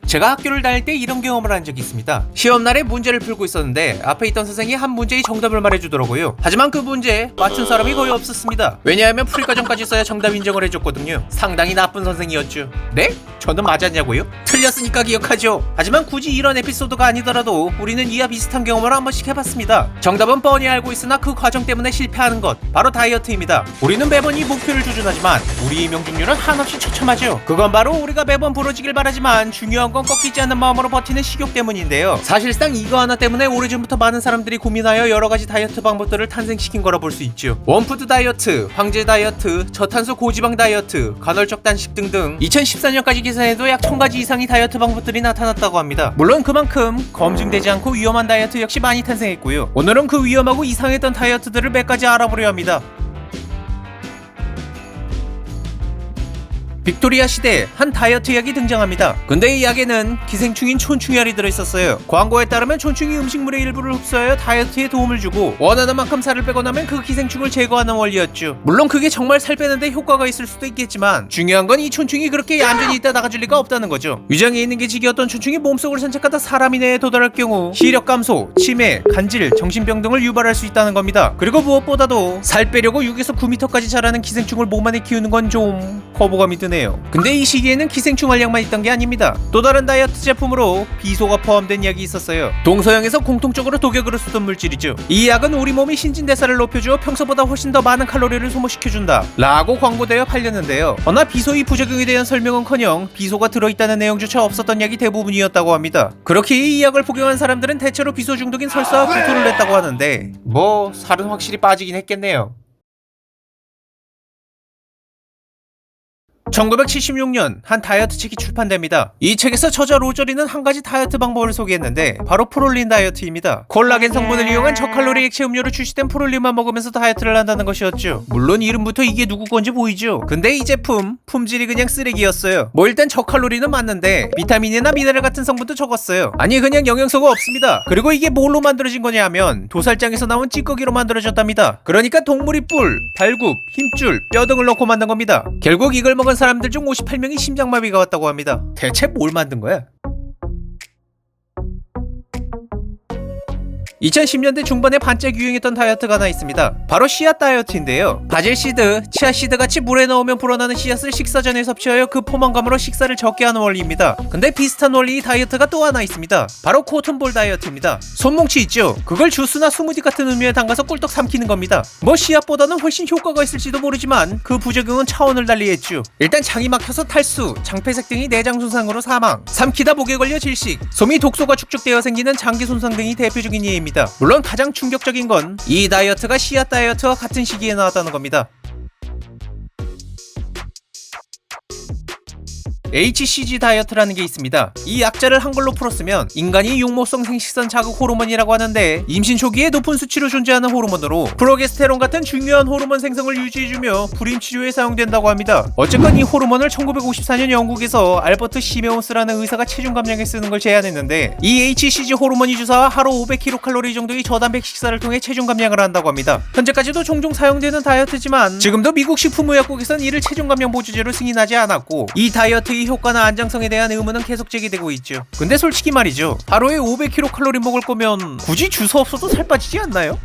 제가 학교를 다닐 때 이런 경험을 한 적이 있습니다. 시험날에 문제를 풀고 있었는데 앞에 있던 선생이 한 문제의 정답을 말해주더라고요. 하지만 그 문제 맞춘 사람이 거의 없었습니다. 왜냐하면 풀이 과정까지 써야 정답 인정을 해줬거든요. 상당히 나쁜 선생이었죠. 네? 저는 맞았냐고요? 틀렸으니까 기억하죠. 하지만 굳이 이런 에피소드가 아니더라도 우리는 이와 비슷한 경험을 한 번씩 해봤습니다. 정답은 뻔히 알고 있으나 그 과정 때문에 실패하는 것, 바로 다이어트입니다. 우리는 매번 이 목표를 조준하지만 우리의 명중률은 한없이 처참하죠. 그건 바로 우리가 매번 부러지길 바라지만 중요한 건 꺾이지 않는 마음으로 버티는 식욕 때문인데요. 사실상 이거 하나 때문에 오래전부터 많은 사람들이 고민하여 여러가지 다이어트 방법들을 탄생시킨 거라 볼 수 있죠. 원푸드 다이어트, 황제 다이어트, 저탄수 고지방 다이어트, 간헐적 단식 등등 2014년까지 계산해도 약 1000가지 이상의 다이어트 방법들이 나타났다고 합니다. 물론 그만큼 검증되지 않고 위험한 다이어트 역시 많이 탄생했고요. 오늘은 그 위험하고 이상했던 다이어트들을 몇 가지 알아보려 합니다. 빅토리아 시대에 한 다이어트 약이 등장합니다. 근데 이 약에는 기생충인 촌충혈이 들어있었어요. 광고에 따르면 촌충이 음식물의 일부를 흡수하여 다이어트에 도움을 주고 원하는 만큼 살을 빼고 나면 그 기생충을 제거하는 원리였죠. 물론 그게 정말 살 빼는데 효과가 있을 수도 있겠지만 중요한 건 이 촌충이 그렇게 얌전히 있다 나가줄 리가 없다는 거죠. 위장에 있는 게 지겨웠던 촌충이 몸속을 산책하다 사람이 뇌에 도달할 경우 시력 감소, 치매, 간질, 정신병 등을 유발할 수 있다는 겁니다. 그리고 무엇보다도 살 빼려고 6에서 9m까지 자라는 기생충을 몸 안에 키우는 건 좀 거부감이 드네요. 근데 이 시기에는 기생충 알약만 있던 게 아닙니다. 또 다른 다이어트 제품으로 비소가 포함된 약이 있었어요. 동서양에서 공통적으로 독약으로 쓰던 물질이죠. 이 약은 우리 몸의 신진대사를 높여주어 평소보다 훨씬 더 많은 칼로리를 소모시켜준다 라고 광고되어 팔렸는데요. 허나 비소의 부작용에 대한 설명은커녕 비소가 들어있다는 내용조차 없었던 약이 대부분이었다고 합니다. 그렇게 이 약을 복용한 사람들은 대체로 비소 중독인 설사와 구토를 냈다고 하는데 뭐 살은 확실히 빠지긴 했겠네요. 1976년 한 다이어트 책이 출판됩니다. 이 책에서 저자 로저리는 한 가지 다이어트 방법을 소개했는데 바로 프롤린 다이어트입니다. 콜라겐 성분을 이용한 저칼로리 액체 음료로 출시된 프롤린만 먹으면서 다이어트를 한다는 것이었죠. 물론 이름부터 이게 누구 건지 보이죠. 근데 이 제품 품질이 그냥 쓰레기였어요. 뭐 일단 저칼로리는 맞는데 비타민이나 미네랄 같은 성분도 적었어요. 아니 그냥 영양소가 없습니다. 그리고 이게 뭘로 만들어진 거냐 하면 도살장에서 나온 찌꺼기로 만들어졌답니다. 그러니까 동물이 뿔, 발굽, 힘줄, 뼈 등을 넣고 만든 겁니다. 결국 이걸 먹은 사람들 중 58명이 심장마비가 왔다고 합니다. 대체 뭘 만든 거야? 2010년대 중반에 반짝 유행했던 다이어트가 하나 있습니다. 바로 씨앗 다이어트인데요. 바질씨드, 치아씨드 같이 물에 넣으면 불어나는 씨앗을 식사 전에 섭취하여 그 포만감으로 식사를 적게 하는 원리입니다. 근데 비슷한 원리의 다이어트가 또 하나 있습니다. 바로 코튼볼 다이어트입니다. 손뭉치 있죠? 그걸 주스나 스무디 같은 음료에 담가서 꿀떡 삼키는 겁니다. 뭐 씨앗보다는 훨씬 효과가 있을지도 모르지만 그 부작용은 차원을 달리 했죠. 일단 장이 막혀서 탈수, 장폐색 등이 내장 손상으로 사망, 삼키다 목에 걸려 질식, 솜이 독소가 축적되어 생기는 장기 손상 등이 대표적인 예입니다. 물론 가장 충격적인 건 이 다이어트가 씨앗 다이어트와 같은 시기에 나왔다는 겁니다. HCG 다이어트라는 게 있습니다. 이 약자를 한글로 풀었으면 인간이 용모성 생식선 자극 호르몬이라고 하는데 임신 초기에 높은 수치로 존재하는 호르몬으로 프로게스테론 같은 중요한 호르몬 생성을 유지해주며 불임 치료에 사용된다고 합니다. 어쨌건 이 호르몬을 1954년 영국에서 알버트 시메온스라는 의사가 체중 감량에 쓰는 걸 제안했는데 이 HCG 호르몬이 주사와 하루 500kcal 정도의 저단백 식사를 통해 체중 감량을 한다고 합니다. 현재까지도 종종 사용되는 다이어트지만 지금도 미국 식품의약국에선 이를 체중 감량 보조제로 승인하지 않았고 이 다이어트 이 효과나 안정성에 대한 의문은 계속 제기되고 있죠. 근데 솔직히 말이죠. 하루에 500kcal 먹을 거면 굳이 주서 없어도 살 빠지지 않나요?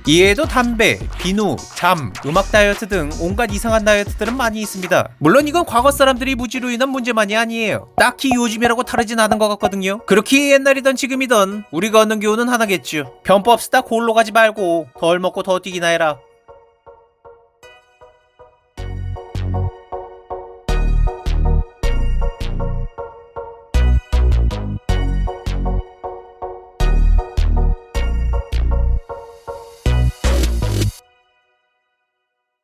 이외에도 담배, 비누, 잠, 음악 다이어트 등 온갖 이상한 다이어트들은 많이 있습니다. 물론 이건 과거 사람들이 무지로 인한 문제만이 아니에요. 딱히 요즘이라고 다르진 않은 것 같거든요. 그렇게 옛날이던 지금이던 우리가 얻는 교훈은 하나겠죠. 편법 쓰다 골로 가지 말고 덜 먹고 더 뛰기나 해라.